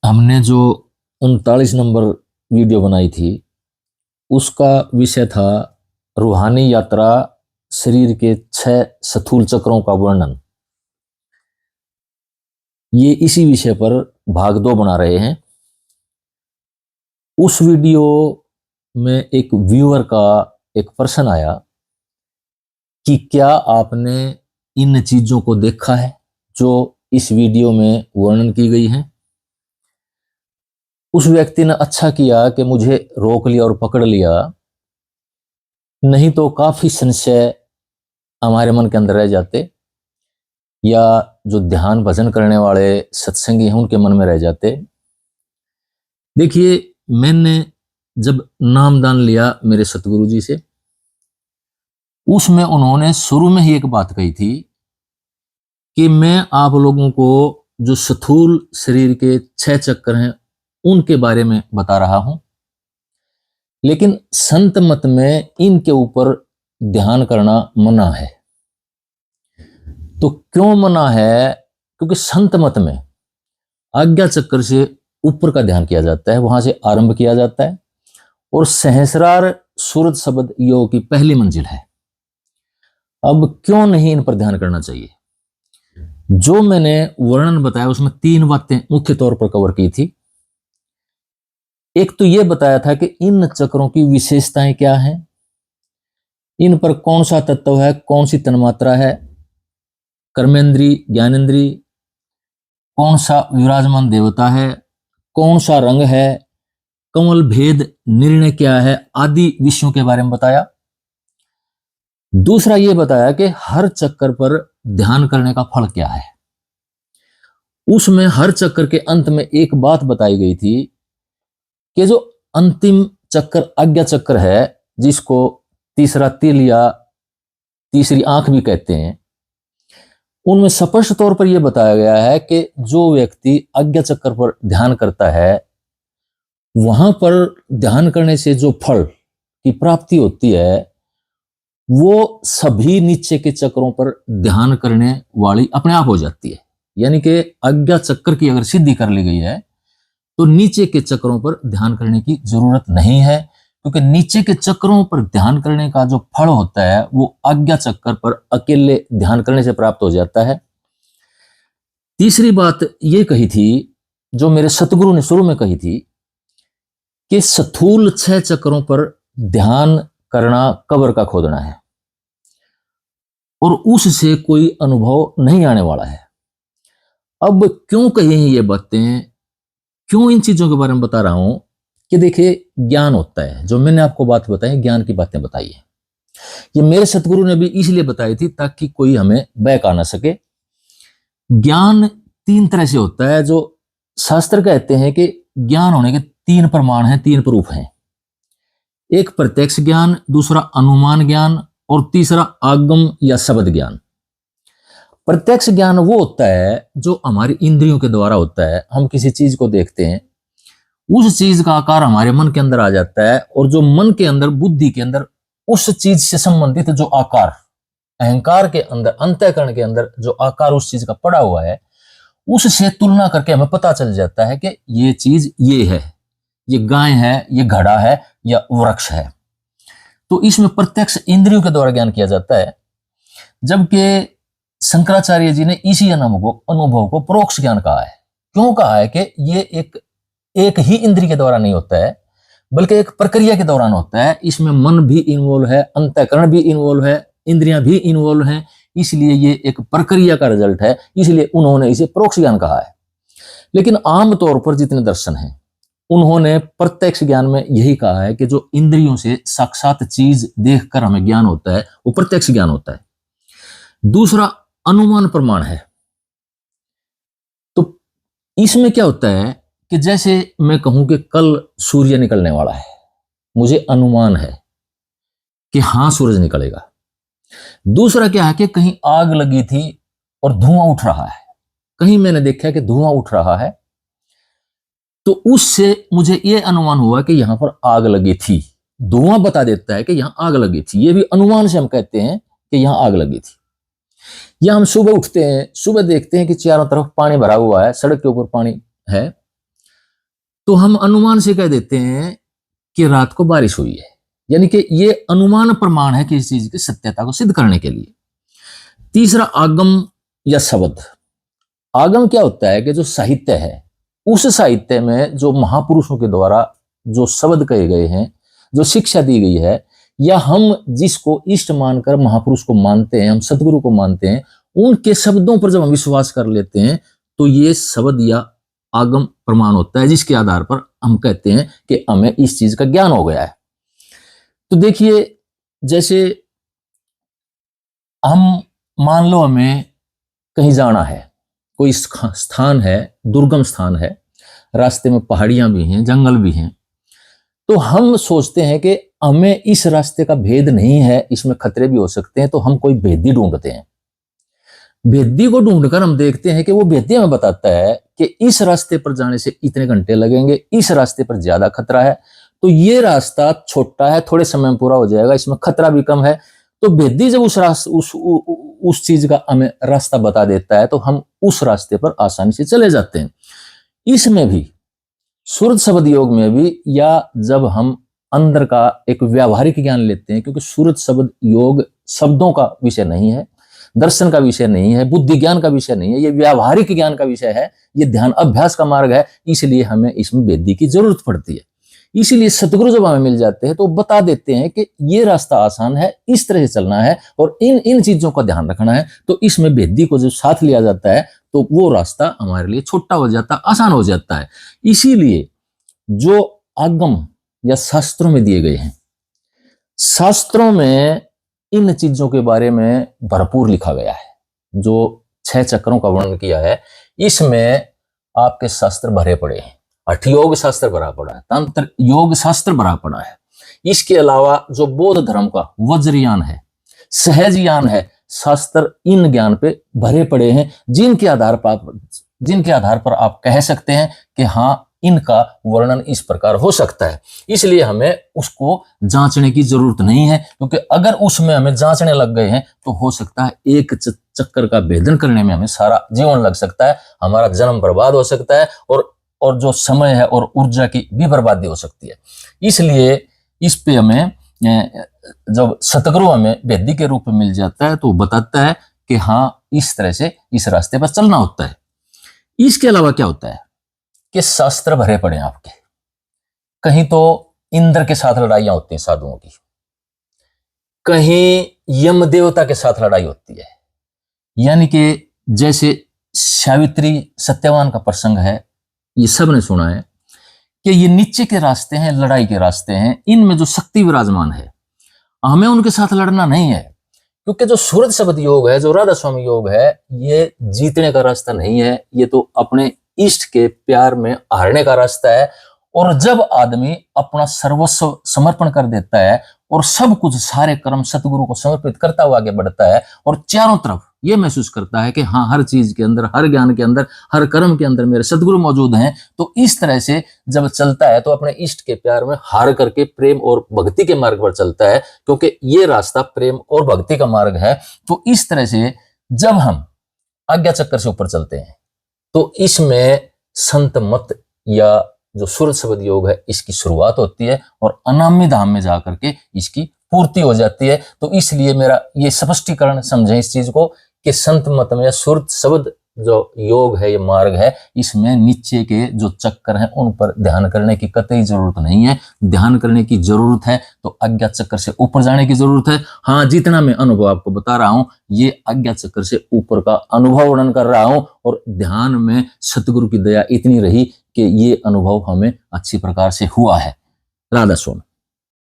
हमने जो 39 number video बनाई थी उसका विषय था रूहानी यात्रा, शरीर के 6 स्थूल चक्रों का वर्णन। ये इसी विषय पर भाग 2 बना रहे हैं। उस वीडियो में एक व्यूअर का एक प्रश्न आया कि क्या आपने इन चीजों को देखा है जो इस वीडियो में वर्णन की गई है। उस व्यक्ति ने अच्छा किया कि मुझे रोक लिया और पकड़ लिया, नहीं तो काफी संशय हमारे मन के अंदर रह जाते या जो ध्यान भजन करने वाले सत्संगी हैं उनके मन में रह जाते। देखिए, मैंने जब नामदान लिया मेरे सतगुरु जी से, उसमें उन्होंने शुरू में ही एक बात कही थी कि मैं आप लोगों को जो स्थूल शरीर के 6 चक्र हैं उनके बारे में बता रहा हूं, लेकिन संत मत में इनके ऊपर ध्यान करना मना है। तो क्यों मना है? क्योंकि संत मत में आज्ञा चक्र से ऊपर का ध्यान किया जाता है, वहां से आरंभ किया जाता है और सहस्रार सूरत शब्द योग की पहली मंजिल है। अब क्यों नहीं इन पर ध्यान करना चाहिए? जो मैंने वर्णन बताया उसमें 3 बातें मुख्य तौर पर कवर की थी। एक तो यह बताया था कि इन चक्रों की विशेषताएं क्या हैं, इन पर कौन सा तत्व है, कौन सी तन्मात्रा है, कर्मेंद्री, ज्ञानेंद्री, कौन सा विराजमान देवता है, कौन सा रंग है, कमल भेद निर्णय क्या है, आदि विषयों के बारे में बताया। दूसरा यह बताया कि हर चक्कर पर ध्यान करने का फल क्या है। उसमें हर चक्कर के अंत में एक बात बताई गई थी कि जो अंतिम चक्र आज्ञा चक्र है, जिसको तीसरा तिल या तीसरी आंख भी कहते हैं, उनमें स्पष्ट तौर पर यह बताया गया है कि जो व्यक्ति आज्ञा चक्र पर ध्यान करता है, वहां पर ध्यान करने से जो फल की प्राप्ति होती है वो सभी नीचे के चक्रों पर ध्यान करने वाली अपने आप हो जाती है। यानी कि आज्ञा चक्र की अगर सिद्धि कर ली गई है तो नीचे के चक्रों पर ध्यान करने की जरूरत नहीं है, क्योंकि नीचे के चक्रों पर ध्यान करने का जो फल होता है वो आज्ञा चक्र पर अकेले ध्यान करने से प्राप्त हो जाता है। तीसरी बात ये कही थी, जो मेरे सतगुरु ने शुरू में कही थी, कि स्थूल 6 चक्रों पर ध्यान करना कब्र का खोदना है और उससे कोई अनुभव नहीं आने वाला है। अब क्यों कही हैं ये बातें, क्यों इन चीजों के बारे में बता रहा हूं कि देखिए, ज्ञान होता है, जो मैंने आपको बात बताई, ज्ञान की बातें बताई है, ये मेरे सतगुरु ने भी इसलिए बताई थी ताकि कोई हमें बहका ना सके। ज्ञान 3 तरह से होता है। जो शास्त्र कहते हैं कि ज्ञान होने के 3 प्रमाण हैं, 3 प्रूफ हैं। एक प्रत्यक्ष ज्ञान, दूसरा अनुमान ज्ञान और तीसरा आगम या शब्द ज्ञान। प्रत्यक्ष ज्ञान वो होता है जो हमारी इंद्रियों के द्वारा होता है। हम किसी चीज को देखते हैं, उस चीज का आकार हमारे मन के अंदर आ जाता है और जो मन के अंदर, बुद्धि के अंदर उस चीज से संबंधित जो आकार, अहंकार के अंदर, अंतःकरण के अंदर जो आकार उस चीज का पड़ा हुआ है, उससे तुलना करके हमें पता चल जाता है कि ये चीज ये है, ये गाय है, ये घड़ा है या वृक्ष है। तो इसमें प्रत्यक्ष इंद्रियों के द्वारा ज्ञान किया जाता है, जबकि शंकराचार्य जी ने इसी अनुभव को परोक्ष ज्ञान कहा है। क्यों कहा है कि ये एक ही इंद्रिय के द्वारा नहीं होता है, बल्कि एक प्रक्रिया के दौरान होता है। इसमें मन भी इन्वॉल्व है, अंतःकरण भी इन्वॉल्व है, इंद्रियां भी इन्वॉल्व हैं, इसलिए ये एक प्रक्रिया का रिजल्ट है, इसलिए उन्होंने इसे परोक्ष ज्ञान कहा है। लेकिन आमतौर पर जितने दर्शन हैं उन्होंने प्रत्यक्ष ज्ञान में यही कहा है कि जो इंद्रियों से साक्षात चीज देखकर हमें ज्ञान होता है वो प्रत्यक्ष ज्ञान होता है। दूसरा अनुमान प्रमाण है। तो इसमें क्या होता है कि जैसे मैं कहूं कि कल सूर्य निकलने वाला है, मुझे अनुमान है कि हां सूरज निकलेगा। दूसरा क्या है कि कहीं आग लगी थी और धुआं उठ रहा है, कहीं मैंने देखा कि धुआं उठ रहा है, तो उससे मुझे यह अनुमान हुआ कि यहां पर आग लगी थी। धुआं बता देता है कि यहां आग लगी थी, यह भी अनुमान से हम कहते हैं कि यहां आग लगी थी। या हम सुबह उठते हैं, सुबह देखते हैं कि चारों तरफ पानी भरा हुआ है, सड़क के ऊपर पानी है, तो हम अनुमान से कह देते हैं कि रात को बारिश हुई है, यानी कि ये अनुमान प्रमाण है किसी चीज की सत्यता को सिद्ध करने के लिए। तीसरा आगम या शब्द। आगम क्या होता है कि जो साहित्य है, उस साहित्य में जो महापुरुषों के द्वारा जो शब्द कहे गए हैं, जो शिक्षा दी गई है, या हम जिसको इष्ट मानकर महापुरुष को मानते हैं, हम सदगुरु को मानते हैं, उनके शब्दों पर जब हम विश्वास कर लेते हैं तो ये शब्द या आगम प्रमाण होता है, जिसके आधार पर हम कहते हैं कि हमें इस चीज का ज्ञान हो गया है। तो देखिए, जैसे हम मान लो हमें कहीं जाना है, कोई स्थान है, दुर्गम स्थान है, रास्ते में पहाड़ियां भी हैं, जंगल भी हैं, तो हम सोचते हैं कि हमें इस रास्ते का भेद नहीं है, इसमें खतरे भी हो सकते हैं, तो हम कोई भेदी ढूंढते हैं। भेदी को ढूंढकर हम देखते हैं कि वो भेदी हमें बताता है कि इस रास्ते पर जाने से इतने घंटे लगेंगे, इस रास्ते पर ज्यादा खतरा है, तो ये रास्ता छोटा है, थोड़े समय में पूरा हो जाएगा, इसमें खतरा भी कम है। तो भेदी जब उस चीज का हमें रास्ता बता देता है तो हम उस रास्ते पर आसानी से चले जाते हैं। इसमें भी, सूरत शब्द योग में भी, या जब हम अंदर का एक व्यावहारिक ज्ञान लेते हैं, क्योंकि सूरत शब्द योग शब्दों का विषय नहीं है, दर्शन का विषय नहीं है, बुद्धि ज्ञान का विषय नहीं है, ये व्यावहारिक ज्ञान का विषय है, ये ध्यान अभ्यास का मार्ग है, इसलिए हमें इसमें वेदी की जरूरत पड़ती है। इसीलिए सतगुरु जब हमें मिल जाते हैं तो बता देते हैं कि ये रास्ता आसान है, इस तरह से चलना है और इन इन चीजों का ध्यान रखना है। तो इसमें वेदी को जब साथ लिया जाता है तो वो रास्ता हमारे लिए छोटा हो जाता है, आसान हो जाता है। इसीलिए जो आगम या शास्त्रों में दिए गए हैं, शास्त्रों में इन चीजों के बारे में भरपूर लिखा गया है। जो 6 चक्रों का वर्णन किया है, इसमें आपके शास्त्र भरे पड़े हैं। हठ योग शास्त्र भरा पड़ा है, तंत्र योग शास्त्र भरा पड़ा है। इसके अलावा जो बौद्ध धर्म का वज्रयान है, सहज ज्ञान है, शास्त्र इन ज्ञान पे भरे पड़े हैं, जिनके आधार पर आप कह सकते हैं कि हाँ, इनका वर्णन इस प्रकार हो सकता है। इसलिए हमें उसको जांचने की जरूरत नहीं है, क्योंकि अगर उसमें हमें जांचने लग गए हैं तो हो सकता है एक चक्कर का भेदन करने में हमें सारा जीवन लग सकता है, हमारा जन्म बर्बाद हो सकता है और जो समय है और ऊर्जा की भी बर्बादी हो सकती है। इसलिए इस पे हमें जब सतगुरु हमें वेदी के रूप में मिल जाता है तो बताता है कि हाँ, इस तरह से इस रास्ते पर चलना होता है। इसके अलावा क्या होता है कि शास्त्र भरे पड़े हैं आपके। कहीं तो इंद्र के साथ लड़ाइयां होती हैं साधुओं की, कहीं यम देवता के साथ लड़ाई होती है, यानी कि जैसे सावित्री सत्यवान का प्रसंग है, ये सब ने सुना है कि ये नीचे के रास्ते हैं, लड़ाई के रास्ते हैं, इनमें जो शक्ति विराजमान है, हमें उनके साथ लड़ना नहीं है। क्योंकि जो सूरत शब्द योग है, जो राधा स्वामी योग है, ये जीतने का रास्ता नहीं है, ये तो अपने इष्ट के प्यार में हारने का रास्ता है। और जब आदमी अपना सर्वस्व समर्पण कर देता है और सब कुछ, सारे कर्म सतगुरु को समर्पित करता हुआ आगे बढ़ता है और चारों तरफ ये महसूस करता है कि हाँ, हर चीज के अंदर, हर ज्ञान के अंदर, हर कर्म के अंदर मेरे सतगुरु मौजूद हैं, तो इस तरह से जब चलता है तो अपने इष्ट के प्यार में हार करके प्रेम और भक्ति के मार्ग पर चलता है, क्योंकि ये रास्ता प्रेम और भक्ति का मार्ग है। तो इस तरह से जब हम आज्ञा चक्र से ऊपर चलते हैं तो इसमें संत मत या जो सूरत शब्द योग है, इसकी शुरुआत होती है और अनामी धाम में जाकर के इसकी पूर्ति हो जाती है। तो इसलिए मेरा ये स्पष्टीकरण समझें इस चीज को कि संत मत में या सूरत शब्द जो योग है, ये मार्ग है, इसमें नीचे के जो चक्कर हैं उन पर ध्यान करने की कतई जरूरत नहीं है। ध्यान करने की जरूरत है तो आज्ञा चक्कर से ऊपर जाने की जरूरत है। हाँ, जितना मैं अनुभव आपको बता रहा हूं, ये आज्ञा चक्कर से ऊपर का अनुभव वर्णन कर रहा हूं, और ध्यान में सतगुरु की दया इतनी रही कि ये अनुभव हमें अच्छी प्रकार से हुआ है। राधा स्वामी।